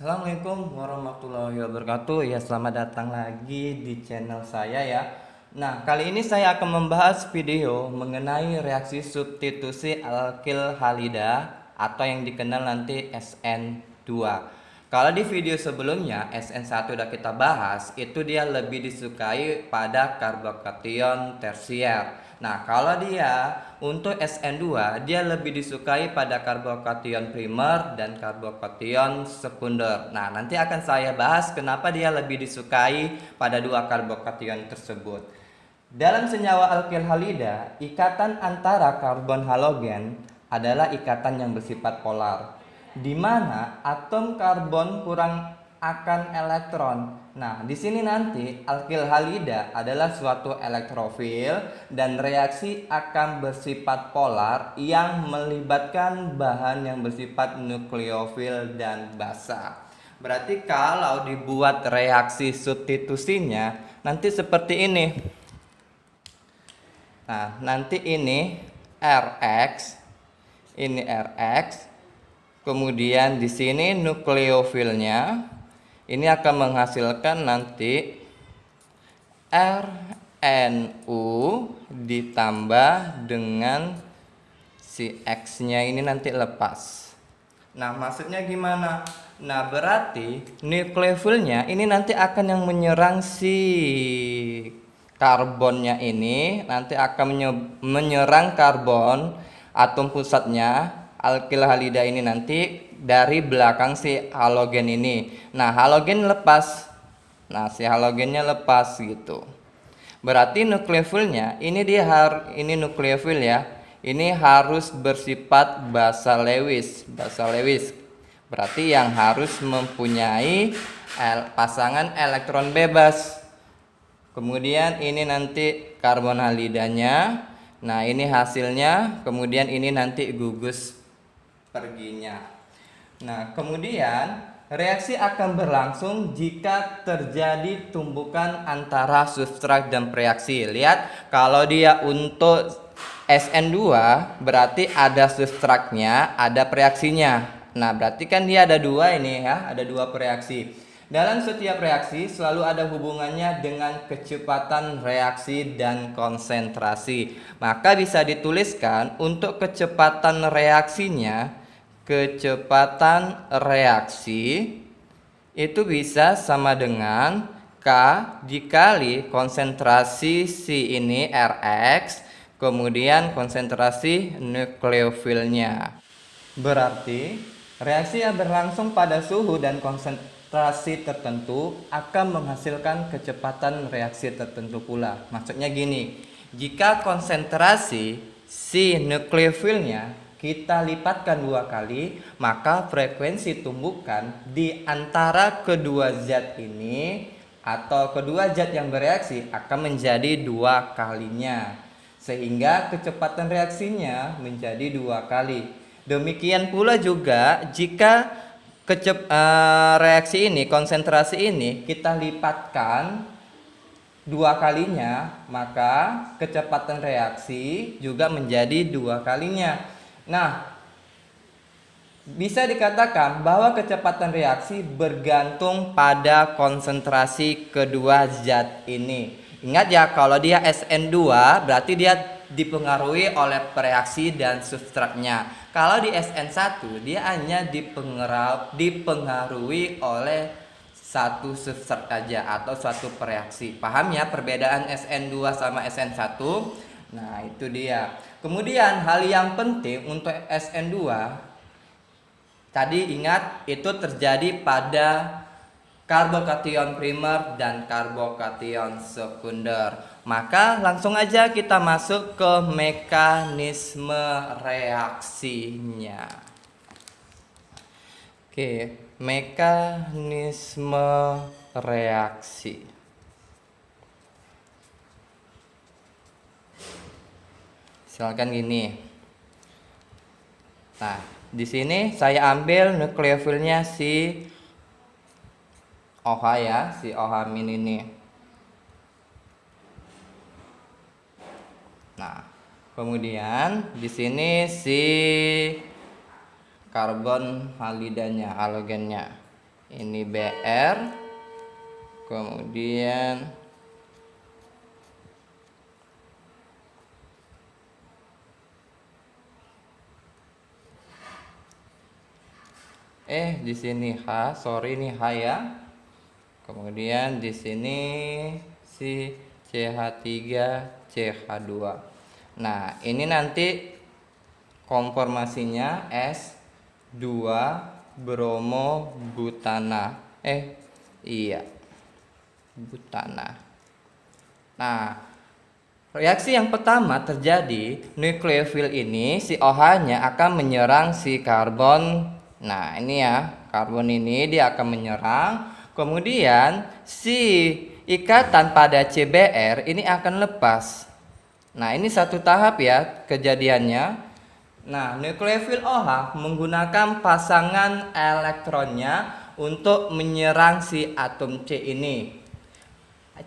Assalamualaikum warahmatullahi wabarakatuh. Ya, selamat datang lagi di channel saya ya. Nah, kali ini saya akan membahas video mengenai reaksi substitusi alkil halida atau yang dikenal nanti SN2. Kalau di video sebelumnya SN1 udah kita bahas, itu dia lebih disukai pada karbokation tersier. Nah, kalau dia untuk SN2 dia lebih disukai pada karbokation primer dan karbokation sekunder. Nah, nanti akan saya bahas kenapa dia lebih disukai pada dua karbokation tersebut. Dalam senyawa alkil halida, ikatan antara karbon halogen adalah ikatan yang bersifat polar, di mana atom karbon kurang akan elektron. Nah, di sini nanti alkil halida adalah suatu elektrofil dan reaksi akan bersifat polar yang melibatkan bahan yang bersifat nukleofil dan basa. Berarti kalau dibuat reaksi substitusinya nanti seperti ini. Nah, nanti ini RX, kemudian di sini nukleofilnya ini akan menghasilkan nanti RNU ditambah dengan si X-nya ini nanti lepas. Nah, maksudnya gimana? Nah, berarti nukleofilnya ini nanti akan yang menyerang si karbonnya ini, nanti akan menyerang karbon atom pusatnya alkil halida ini nanti dari belakang si halogen ini. Nah, halogen lepas. Nah, si halogennya lepas gitu. Berarti nukleofilnya ini ini nukleofil ya. Ini harus bersifat basa Lewis. Berarti yang harus mempunyai pasangan elektron bebas. Kemudian ini nanti karbon halidanya. Nah, ini hasilnya. Kemudian ini nanti gugus perginya. Nah, kemudian reaksi akan berlangsung jika terjadi tumbukan antara substrat dan preaksi. Lihat, kalau dia untuk SN2 berarti ada substratnya, ada preaksinya. Nah, berarti kan dia ada dua ini ya, ada dua preaksi. Dalam setiap reaksi selalu ada hubungannya dengan kecepatan reaksi dan konsentrasi. Maka bisa dituliskan untuk kecepatan reaksinya, kecepatan reaksi itu bisa sama dengan K dikali konsentrasi si ini Rx, kemudian konsentrasi nukleofilnya. Berarti reaksi yang berlangsung pada suhu dan konsentrasi tertentu akan menghasilkan kecepatan reaksi tertentu pula. Maksudnya gini, jika konsentrasi si nukleofilnya kita lipatkan 2 kali, maka frekuensi tumbukan di antara kedua zat ini atau kedua zat yang bereaksi akan menjadi 2 kalinya, sehingga kecepatan reaksinya menjadi 2 kali. Demikian pula juga jika reaksi ini, konsentrasi ini kita lipatkan 2 kalinya, maka kecepatan reaksi juga menjadi 2 kalinya. Nah, bisa dikatakan bahwa kecepatan reaksi bergantung pada konsentrasi kedua zat ini. Ingat ya, kalau dia SN2 berarti dia dipengaruhi oleh reaksi dan substratnya. Kalau di SN1 dia hanya dipengaruhi oleh satu substrat aja atau suatu reaksi. Paham ya perbedaan SN2 sama SN1? Nah, itu dia. Kemudian hal yang penting untuk SN2 tadi ingat itu terjadi pada karbokation primer dan karbokation sekunder. Maka langsung aja kita masuk ke mekanisme reaksinya. Oke, mekanisme reaksi. Misalkan gini. Nah, di sini saya ambil nukleofilnya si OH ya, si OH- ini. Nah, kemudian di sini si karbon halidanya, halogennya. ini Br, kemudian di sini H, sorry ini H ya. Kemudian di sini si CH3 CH2. Nah, ini nanti konformasinya S2 bromo butana. Iya. Butana. Nah, reaksi yang pertama terjadi, nukleofil ini si OH-nya akan menyerang si karbon. Nah, ini ya, karbon ini dia akan menyerang. Kemudian si ikatan pada CBr ini akan lepas. Nah, ini satu tahap ya kejadiannya. Nah, nukleofil OH menggunakan pasangan elektronnya untuk menyerang si atom C ini.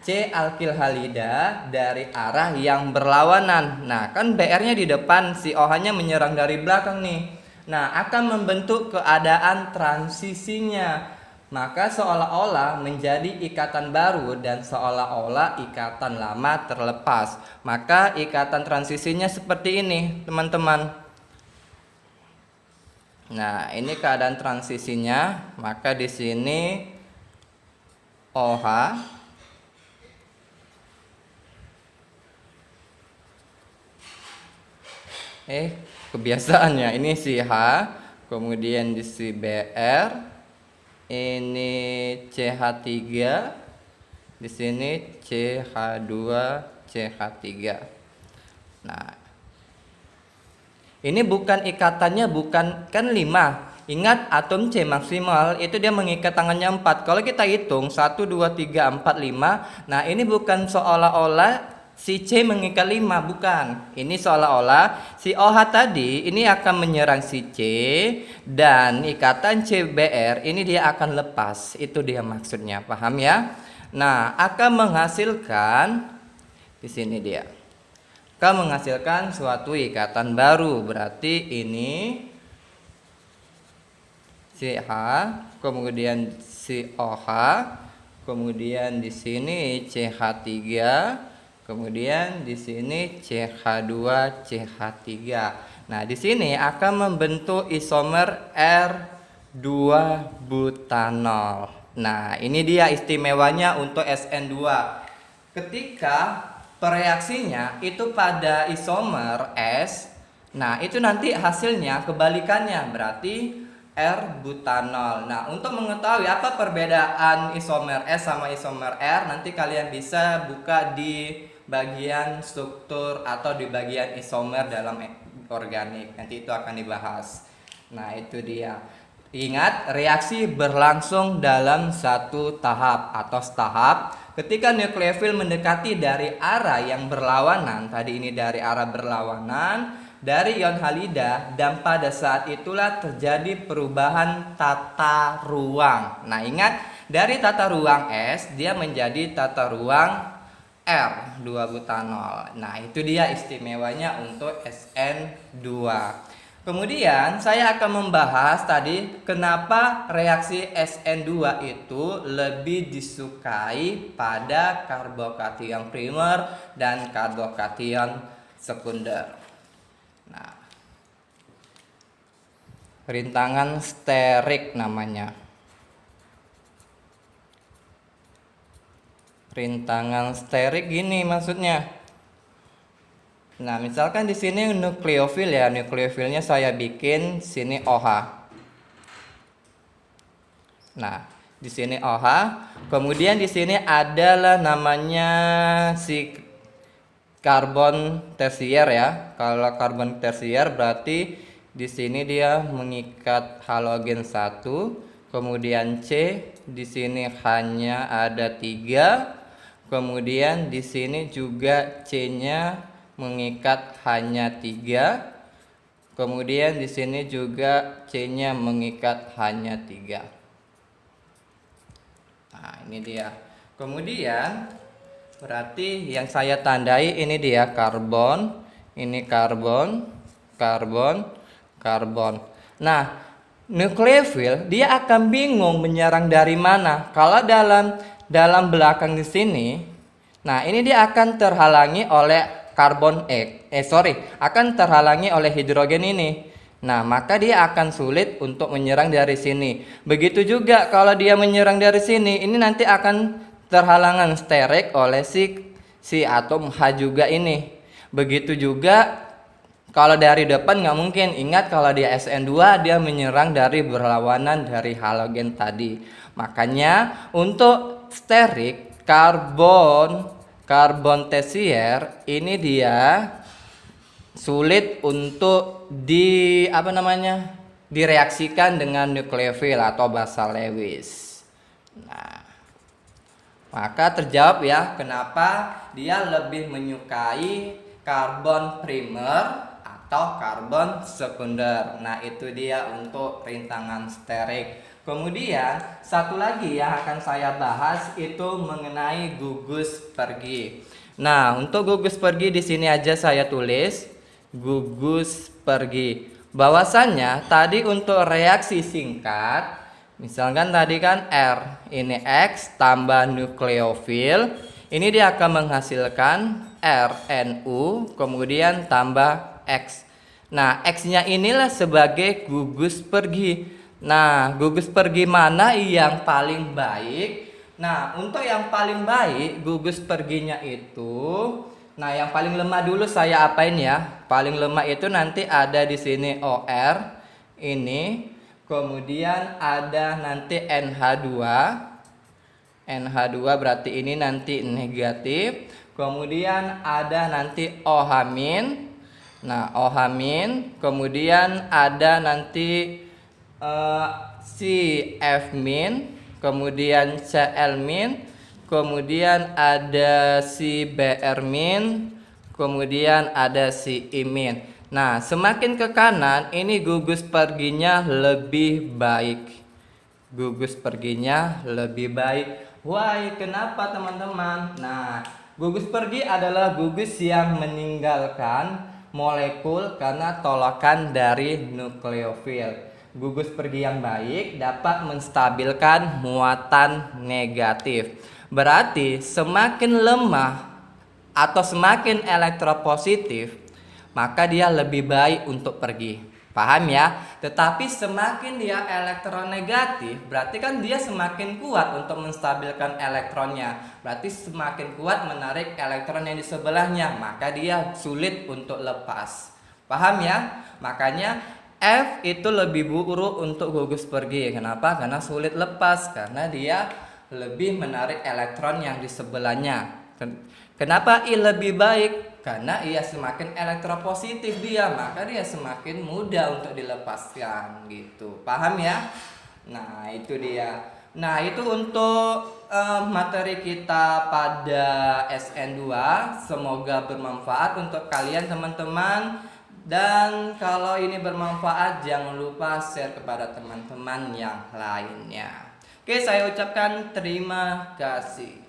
C alkil halida dari arah yang berlawanan. Nah, kan Br-nya di depan, si OH-nya menyerang dari belakang nih. Nah, akan membentuk keadaan transisinya. Maka seolah-olah menjadi ikatan baru dan seolah-olah ikatan lama terlepas. Maka ikatan transisinya seperti ini, teman-teman. Nah, ini keadaan transisinya. Maka di sini OH kebiasaannya ini si H, kemudian di si Br, ini CH3, di sini CH2 CH3. Nah, ini bukan ikatannya bukan kan 5. Ingat atom C maksimal itu dia mengikat tangannya 4. Kalau kita hitung 1 2 3 4 5. Nah, ini bukan seolah-olah si C mengikat 5, bukan. Ini seolah-olah si OH tadi ini akan menyerang si C dan ikatan CBr ini dia akan lepas. Itu dia maksudnya, paham ya? Nah, akan menghasilkan di sini dia. Akan menghasilkan suatu ikatan baru. Berarti ini si H, kemudian si OH, kemudian di sini CH3. Kemudian di sini CH2 CH3. Nah, di sini akan membentuk isomer R2 butanol. Nah, ini dia istimewanya untuk SN2. Ketika pereaksinya itu pada isomer S, nah itu nanti hasilnya kebalikannya, berarti R butanol. Nah, untuk mengetahui apa perbedaan isomer S sama isomer R, nanti kalian bisa buka di bagian struktur atau di bagian isomer dalam organik. Nanti itu akan dibahas. Nah, itu dia. Ingat, reaksi berlangsung dalam satu tahap atau tahap. Ketika nukleofil mendekati dari arah yang berlawanan, tadi ini dari arah berlawanan dari ion halida, dan pada saat itulah terjadi perubahan tata ruang. Nah, ingat, dari tata ruang S dia menjadi tata ruang R2 butanol. Nah, itu dia istimewanya untuk SN2. Kemudian saya akan membahas tadi kenapa reaksi SN2 itu lebih disukai pada karbokation primer dan karbokation sekunder. Nah, rintangan sterik namanya. Rintangan sterik gini maksudnya. Nah, misalkan di sini nukleofil ya, nukleofilnya saya bikin sini OH. Nah, di sini OH, kemudian di sini adalah namanya si karbon tersier ya. Kalau karbon tersier berarti di sini dia mengikat halogen 1, kemudian C, di sini hanya ada 3. Kemudian di sini juga C-nya mengikat hanya 3. Kemudian di sini juga C-nya mengikat hanya 3. Nah, ini dia. Kemudian berarti yang saya tandai ini dia karbon, ini karbon, karbon, karbon. Nah, nukleofil dia akan bingung menyerang dari mana. Kalau dalam belakang di sini, nah ini dia akan terhalangi oleh akan terhalangi oleh hidrogen ini. Nah, maka dia akan sulit untuk menyerang dari sini. Begitu juga kalau dia menyerang dari sini, ini nanti akan terhalangan steric oleh si atom H juga ini. Begitu juga kalau dari depan nggak mungkin. Ingat kalau dia SN2 dia menyerang dari berlawanan dari halogen tadi. Makanya untuk steric karbon tersier ini dia sulit untuk direaksikan dengan nukleofil atau basa Lewis. Nah, maka terjawab ya kenapa dia lebih menyukai karbon primer atau karbon sekunder. Nah, itu dia untuk rintangan steric. Kemudian satu lagi yang akan saya bahas itu mengenai gugus pergi. Nah, untuk gugus pergi di sini aja saya tulis gugus pergi. Bahwasannya tadi untuk reaksi singkat, misalkan tadi kan R ini X tambah nukleofil, ini dia akan menghasilkan RNU kemudian tambah X. Nah, X-nya inilah sebagai gugus pergi. Nah, gugus pergi mana yang paling baik? Nah, untuk yang paling baik gugus perginya itu, nah yang paling lemah dulu saya apain ya? Paling lemah itu nanti ada di sini OR ini, kemudian ada nanti NH2 berarti ini nanti negatif, kemudian ada nanti OH-. Nah, OH-, kemudian ada nanti CF-, kemudian Cl-, kemudian ada CBr-, kemudian ada CI-. Nah, semakin ke kanan ini gugus perginya lebih baik. Gugus perginya lebih baik. Why? Kenapa teman-teman? Nah, gugus pergi adalah gugus yang meninggalkan molekul karena tolakan dari nukleofil. Gugus pergi yang baik dapat menstabilkan muatan negatif. Berarti semakin lemah atau semakin elektropositif, maka dia lebih baik untuk pergi. Paham ya? Tetapi semakin dia elektronegatif, berarti kan dia semakin kuat untuk menstabilkan elektronnya. Berarti semakin kuat menarik elektron yang di sebelahnya, maka dia sulit untuk lepas. Paham ya? Makanya F itu lebih buruk untuk gugus pergi. Kenapa? Karena sulit lepas, karena dia lebih menarik elektron yang di sebelahnya. Kenapa I lebih baik? Karena ia semakin elektropositif dia, maka dia semakin mudah untuk dilepaskan gitu. Paham ya? Nah, itu dia. Nah, itu untuk materi kita pada SN2. Semoga bermanfaat untuk kalian teman-teman. Dan kalau ini bermanfaat, jangan lupa share kepada teman-teman yang lainnya. Oke, saya ucapkan terima kasih.